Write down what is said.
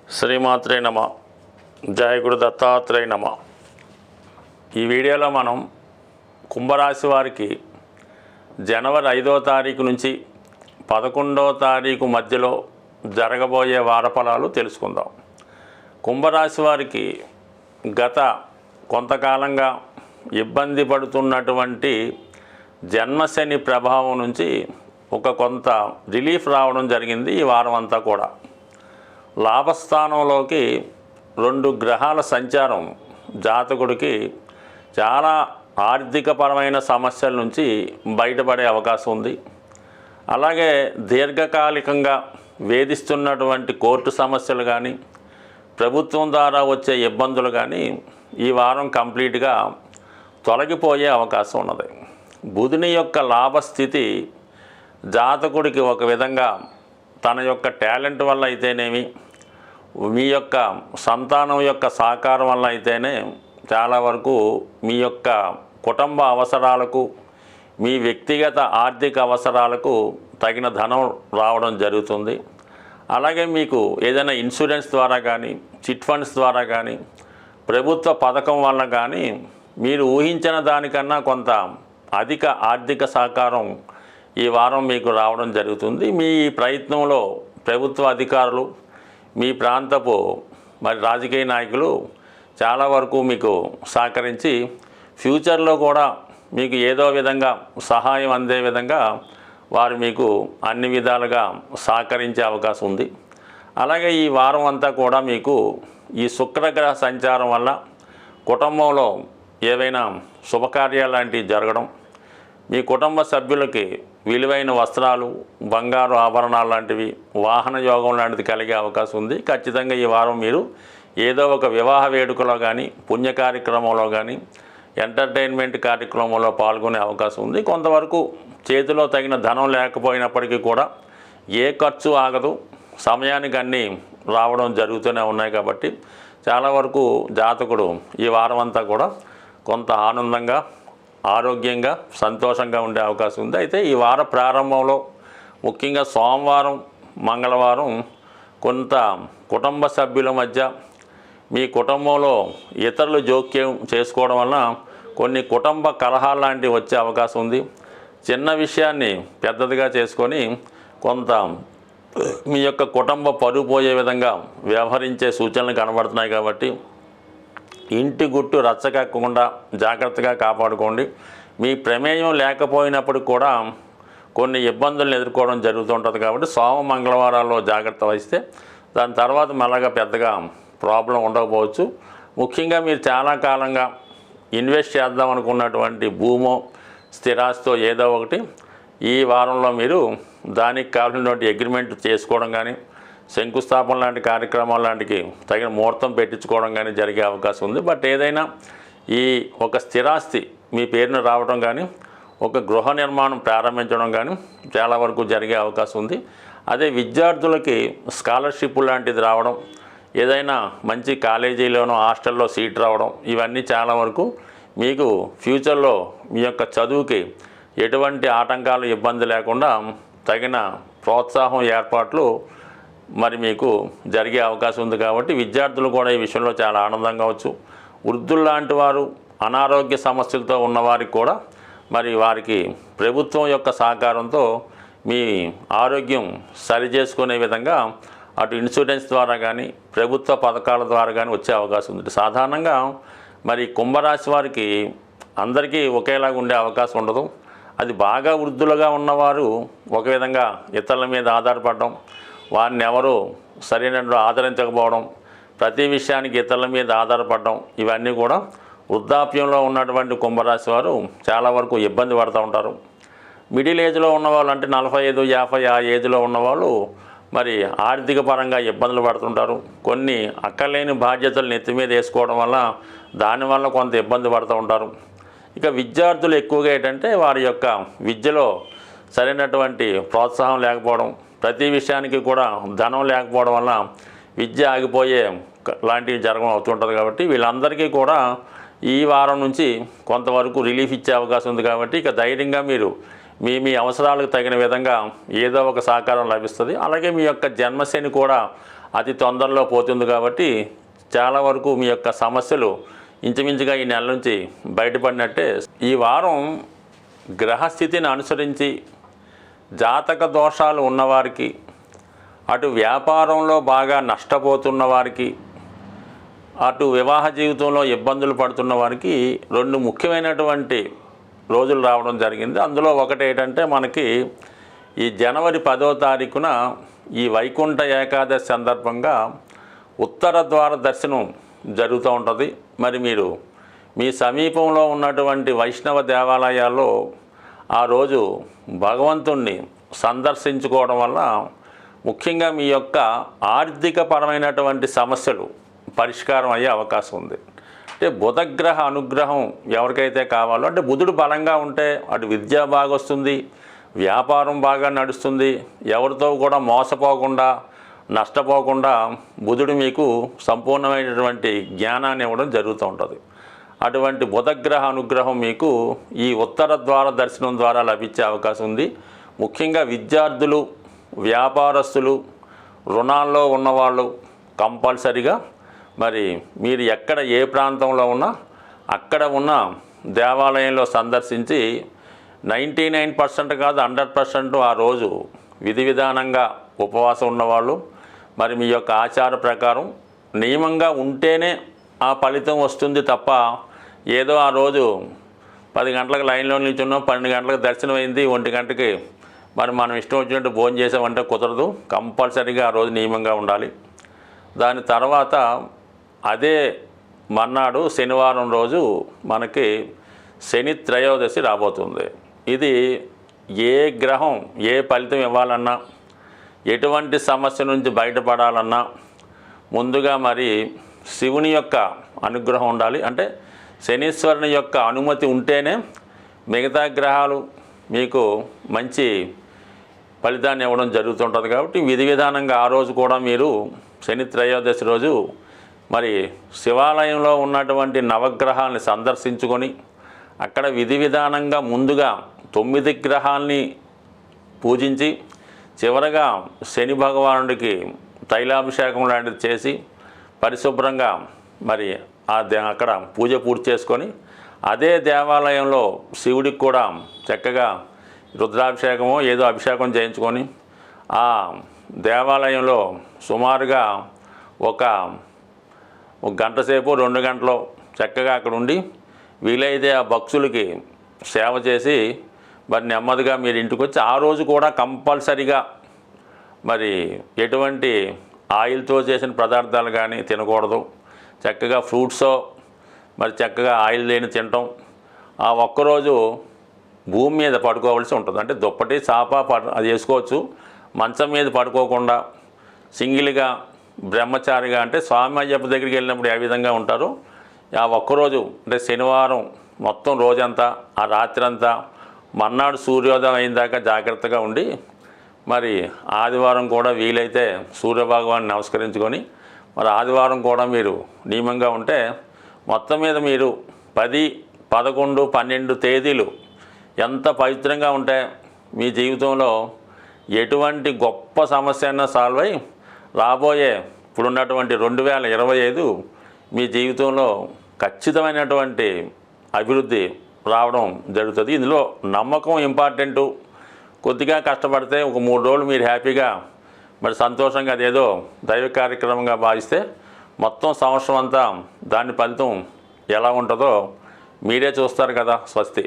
శ్రీమాత్రే నమ. జయ గురు దత్తాత్రేయ నమ. ఈ వీడియోలో మనం కుంభరాశి వారికి జనవరి 5వ తారీఖు నుంచి 11వ తారీఖు మధ్యలో జరగబోయే వారఫలాలు తెలుసుకుందాం. కుంభరాశి వారికి గత కొంతకాలంగా ఇబ్బంది పడుతున్నటువంటి జన్మశని ప్రభావం నుంచి కొంత రిలీఫ్ రావడం జరిగింది. ఈ వారం అంతా కూడా లాభస్థానంలోకి 2 గ్రహాల సంచారం జాతకుడికి చాలా ఆర్థికపరమైన సమస్యల నుంచి బయటపడే అవకాశం ఉంది. అలాగే దీర్ఘకాలికంగా వేధిస్తున్నటువంటి కోర్టు సమస్యలు కానీ, ప్రభుత్వం ద్వారా వచ్చే ఇబ్బందులు కానీ ఈ వారం కంప్లీట్గా తొలగిపోయే అవకాశం ఉన్నది. బుధుని యొక్క లాభస్థితి జాతకుడికి ఒక విధంగా తన యొక్క టాలెంట్ వల్ల అయితేనేమి, మీ యొక్క సంతానం యొక్క సహకారం వల్ల అయితేనే చాలా వరకు మీ యొక్క కుటుంబ అవసరాలకు, మీ వ్యక్తిగత ఆర్థిక అవసరాలకు తగిన ధనం రావడం జరుగుతుంది. అలాగే మీకు ఏదైనా ఇన్సూరెన్స్ ద్వారా కానీ, చిట్ ఫండ్స్ ద్వారా కానీ, ప్రభుత్వ పథకం వల్ల కానీ మీరు ఊహించిన దానికన్నా కొంత అధిక ఆర్థిక సహకారం ఈ వారం మీకు రావడం జరుగుతుంది. మీ ప్రయత్నంలో ప్రభుత్వ అధికారులు, మీ ప్రాంతపు రాజకీయ నాయకులు చాలా వరకు మీకు సహకరించి ఫ్యూచర్లో కూడా మీకు ఏదో విధంగా సహాయం అందే విధంగా వారు మీకు అన్ని విధాలుగా సహకరించే అవకాశం ఉంది. అలాగే ఈ వారం అంతా కూడా మీకు ఈ శుక్రగ్రహ సంచారం వల్ల కుటుంబంలో ఏవైనా శుభకార్యాలు లాంటివి జరగడం, మీ కుటుంబ సభ్యులకి విలువైన వస్త్రాలు, బంగారు ఆభరణాలు లాంటివి, వాహన యోగం లాంటిది కలిగే అవకాశం ఉంది. ఖచ్చితంగా ఈ వారం మీరు ఏదో ఒక వివాహ వేడుకలో కానీ, పుణ్య కార్యక్రమంలో కానీ, ఎంటర్టైన్మెంట్ కార్యక్రమంలో పాల్గొనే అవకాశం ఉంది. కొంతవరకు చేతిలో తగిన ధనం లేకపోయినప్పటికీ కూడా ఏ ఖర్చు ఆగదు, సమయానికి అన్నీ రావడం జరుగుతూనే ఉన్నాయి. కాబట్టి చాలా వరకు జాతకుడు ఈ వారం అంతా కూడా కొంత ఆనందంగా, ఆరోగ్యంగా, సంతోషంగా ఉండే అవకాశం ఉంది. అయితే ఈ వార ప్రారంభంలో ముఖ్యంగా సోమవారం, మంగళవారం కొంత కుటుంబ సభ్యుల మధ్య, మీ కుటుంబంలో ఇతరులు జోక్యం చేసుకోవడం వలన కొన్ని కుటుంబ కలహాలు లాంటివి వచ్చే అవకాశం ఉంది. చిన్న విషయాన్ని పెద్దదిగా చేసుకొని కొంత మీ యొక్క కుటుంబ పరువు పోయే విధంగా వ్యవహరించే సూచనలు కనబడుతున్నాయి. కాబట్టి ఇంటి గుట్టు రచ్చకెక్కకుండా జాగ్రత్తగా కాపాడుకోండి. మీ ప్రమేయం లేకపోయినప్పుడు కూడా కొన్ని ఇబ్బందులను ఎదుర్కోవడం జరుగుతుంటుంది. కాబట్టి సోమ మంగళవారాల్లో జాగ్రత్త వహిస్తే దాని తర్వాత మెల్లగా పెద్దగా ప్రాబ్లం ఉండకపోవచ్చు. ముఖ్యంగా మీరు చాలా కాలంగా ఇన్వెస్ట్ చేద్దాం అనుకున్నటువంటి భూమో, స్థిరాస్తో ఏదో ఒకటి ఈ వారంలో మీరు దానికి కావాల్సినటువంటి అగ్రిమెంట్ చేసుకోవడం కానీ, శంకుస్థాపన లాంటి కార్యక్రమాలు లాంటికి తగిన ముహూర్తం పెట్టించుకోవడం కానీ జరిగే అవకాశం ఉంది. బట్ ఏదైనా ఈ ఒక స్థిరాస్తి మీ పేరున రావడం కానీ, ఒక గృహ నిర్మాణం ప్రారంభించడం కానీ చాలా వరకు జరిగే అవకాశం ఉంది. అదే విద్యార్థులకి స్కాలర్షిప్ లాంటిది రావడం, ఏదైనా మంచి కాలేజీలోనో హాస్టల్లో సీట్ రావడం, ఇవన్నీ చాలా వరకు మీకు ఫ్యూచర్లో మీ యొక్క చదువుకి ఎటువంటి ఆటంకాలు, ఇబ్బంది లేకుండా తగిన ప్రోత్సాహం ఏర్పాట్లు మీకు జరిగే అవకాశం ఉంది. కాబట్టి విద్యార్థులు కూడా ఈ విషయంలో చాలా ఆనందంగా వచ్చు. వృద్ధులు లాంటి వారు, అనారోగ్య సమస్యలతో ఉన్నవారికి కూడా వారికి ప్రభుత్వం యొక్క సహకారంతో మీ ఆరోగ్యం సరిచేసుకునే విధంగా అటు ఇన్సూరెన్స్ ద్వారా కానీ, ప్రభుత్వ పథకాల ద్వారా కానీ వచ్చే అవకాశం ఉంది. సాధారణంగా కుంభరాశి వారికి అందరికీ ఒకేలాగా ఉండే అవకాశం ఉండదు. అది బాగా వృద్ధులుగా ఉన్నవారు ఒక విధంగా ఇతరుల మీద ఆధారపడడం, వారిని ఎవరు సరైన ఆదరించకపోవడం, ప్రతి విషయానికి ఇతరుల మీద ఆధారపడడం, ఇవన్నీ కూడా వృద్ధాప్యంలో ఉన్నటువంటి కుంభరాశి వారు చాలా వరకు ఇబ్బంది పడుతూ ఉంటారు. మిడిల్ ఏజ్లో ఉన్నవాళ్ళు అంటే 45, 50 ఆ ఏజ్లో ఉన్నవాళ్ళు ఆర్థిక పరంగా ఇబ్బందులు పడుతుంటారు. కొన్ని అక్కర్లేని బాధ్యతలు నెత్తి మీద వేసుకోవడం వల్ల దానివల్ల కొంత ఇబ్బంది పడుతూ ఉంటారు. ఇక విద్యార్థులు ఎక్కువగా ఏంటంటే వారి యొక్క విద్యలో సరైనటువంటి ప్రోత్సాహం లేకపోవడం, ప్రతి విషయానికి కూడా ధనం లేకపోవడం వల్ల విద్య ఆగిపోయే లాంటివి జరగడం అవుతుంటుంది. కాబట్టి వీళ్ళందరికీ కూడా ఈ వారం నుంచి కొంతవరకు రిలీఫ్ ఇచ్చే అవకాశం ఉంది. కాబట్టి ఇక ధైర్యంగా మీరు మీ అవసరాలకు తగిన విధంగా ఏదో ఒక సహకారం లభిస్తుంది. అలాగే మీ యొక్క జన్మశని కూడా అతి తొందరలో పోతుంది. కాబట్టి చాలా వరకు మీ యొక్క సమస్యలు ఇంచుమించుగా ఈ నెల నుంచి బయటపడినట్టే. ఈ వారం గ్రహస్థితిని అనుసరించి జాతక దోషాలు ఉన్నవారికి, అటు వ్యాపారంలో బాగా నష్టపోతున్న వారికి, అటు వివాహ జీవితంలో ఇబ్బందులు పడుతున్న వారికి 2 ముఖ్యమైనటువంటి రోజులు రావడం జరిగింది. అందులో ఒకటి ఏంటంటే, మనకి ఈ జనవరి 10వ తారీఖున ఈ వైకుంఠ ఏకాదశి సందర్భంగా ఉత్తర ద్వార దర్శనం జరుగుతూ ఉంటుంది. మరి మీరు మీ సమీపంలో ఉన్నటువంటి వైష్ణవ దేవాలయాల్లో ఆ రోజు భగవంతుణ్ణి సందర్శించుకోవడం వల్ల ముఖ్యంగా మీ యొక్క ఆర్థికపరమైనటువంటి సమస్యలు పరిష్కారం అయ్యే అవకాశం ఉంది. అంటే బుధగ్రహ అనుగ్రహం ఎవరికైతే కావాలో, అంటే బుధుడు బలంగా ఉంటే అటు విద్య బాగా వస్తుంది, వ్యాపారం బాగా నడుస్తుంది, ఎవరితో కూడా మోసపోకుండా నష్టపోకుండా బుధుడు మీకు సంపూర్ణమైనటువంటి జ్ఞానాన్ని ఇవ్వడం జరుగుతూ ఉంటుంది. అటువంటి బుధగ్రహ అనుగ్రహం మీకు ఈ ఉత్తర ద్వార దర్శనం ద్వారా లభించే అవకాశం ఉంది. ముఖ్యంగా విద్యార్థులు, వ్యాపారస్తులు, రుణాల్లో ఉన్నవాళ్ళు కంపల్సరిగా మరి మీరు ఎక్కడ ఏ ప్రాంతంలో ఉన్నా అక్కడ ఉన్న దేవాలయంలో సందర్శించి 99% కాదు 100% ఆ రోజు విధి విధానంగా ఉపవాసం ఉన్నవాళ్ళు, మరి మీ యొక్క ఆచార ప్రకారం నియమంగా ఉంటేనే ఆ ఫలితం వస్తుంది తప్ప ఏదో ఆ రోజు 10 గంటలకు లైన్లో నిల్చున్నాం, 12 గంటలకు దర్శనం అయింది, 1 గంటకి మరి మనం ఇష్టం వచ్చినట్టు భోజనం చేసామంటే కుదరదు. కంపల్సరీగా ఆ రోజు నియమంగా ఉండాలి. దాని తర్వాత అదే మర్నాడు శనివారం రోజు మనకి శని త్రయోదశి రాబోతుంది. ఇది ఏ గ్రహం ఏ ఫలితం ఇవ్వాలన్నా, ఎటువంటి సమస్య నుంచి బయటపడాలన్నా ముందుగా మరి శివుని యొక్క అనుగ్రహం ఉండాలి. అంటే శనీశ్వరుని యొక్క అనుమతి ఉంటేనే మిగతా గ్రహాలు మీకు మంచి ఫలితాన్ని ఇవ్వడం జరుగుతుంటుంది. కాబట్టి విధి విధానంగా ఆ రోజు కూడా మీరు శని త్రయోదశి రోజు మరి శివాలయంలో ఉన్నటువంటి నవగ్రహాలని సందర్శించుకొని అక్కడ విధి విధానంగా ముందుగా 9 గ్రహాలని పూజించి చివరగా శని భగవానుడికి తైలాభిషేకం లాంటిది చేసి పరిశుభ్రంగా మరి అక్కడ పూజ పూర్తి చేసుకొని అదే దేవాలయంలో శివుడికి కూడా చక్కగా రుద్రాభిషేకమో ఏదో అభిషేకం చేయించుకొని ఆ దేవాలయంలో సుమారుగా ఒక గంట సేపు 2 గంటలు చక్కగా అక్కడ ఉండి వీలైతే ఆ భక్తులకి సేవ చేసి మరి నెమ్మదిగా మీరు ఇంటికి వచ్చి ఆ రోజు కూడా కంపల్సరిగా మరి ఎటువంటి ఆయిల్తో చేసిన పదార్థాలు కానీ తినకూడదు. చక్కగా ఫ్రూట్సో మరి చక్కగా ఆయిల్ లేని తినటం. ఆ ఒక్కరోజు భూమి మీద పడుకోవాల్సి ఉంటుంది. అంటే దుప్పటి చాప అది వేసుకోవచ్చు. మంచం మీద పడుకోకుండా సింగిల్గా బ్రహ్మచారిగా, అంటే స్వామి అయ్యప్ప దగ్గరికి వెళ్ళినప్పుడు ఏ విధంగా ఉంటారో ఆ ఒక్కరోజు అంటే శనివారం మొత్తం రోజంతా ఆ రాత్రంతా మర్నాడు సూర్యోదయం అయిన దాకా జాగ్రత్తగా ఉండి మరి ఆదివారం కూడా వీలైతే సూర్యభగవాన్ని నమస్కరించుకొని మరి ఆదివారం కూడా మీరు నియమంగా ఉంటే మొత్తం మీద మీరు 10, 11, 12 తేదీలు ఎంత పవిత్రంగా ఉంటే మీ జీవితంలో ఎటువంటి గొప్ప సమస్య అయినా సాల్వ్ అయ్యి రాబోయే ఇప్పుడున్నటువంటి 2025 మీ జీవితంలో ఖచ్చితమైనటువంటి అభివృద్ధి రావడం జరుగుతుంది. ఇందులో నమ్మకం ఇంపార్టెంటు. కొద్దిగా కష్టపడితే ఒక 3 రోజులు మీరు హ్యాపీగా మరి సంతోషంగా అదేదో దైవ కార్యక్రమంగా భావిస్తే మొత్తం సంవత్సరం అంతా దాని ఫలితం ఎలా ఉంటుందో మీరే చూస్తారు కదా. స్వస్తి.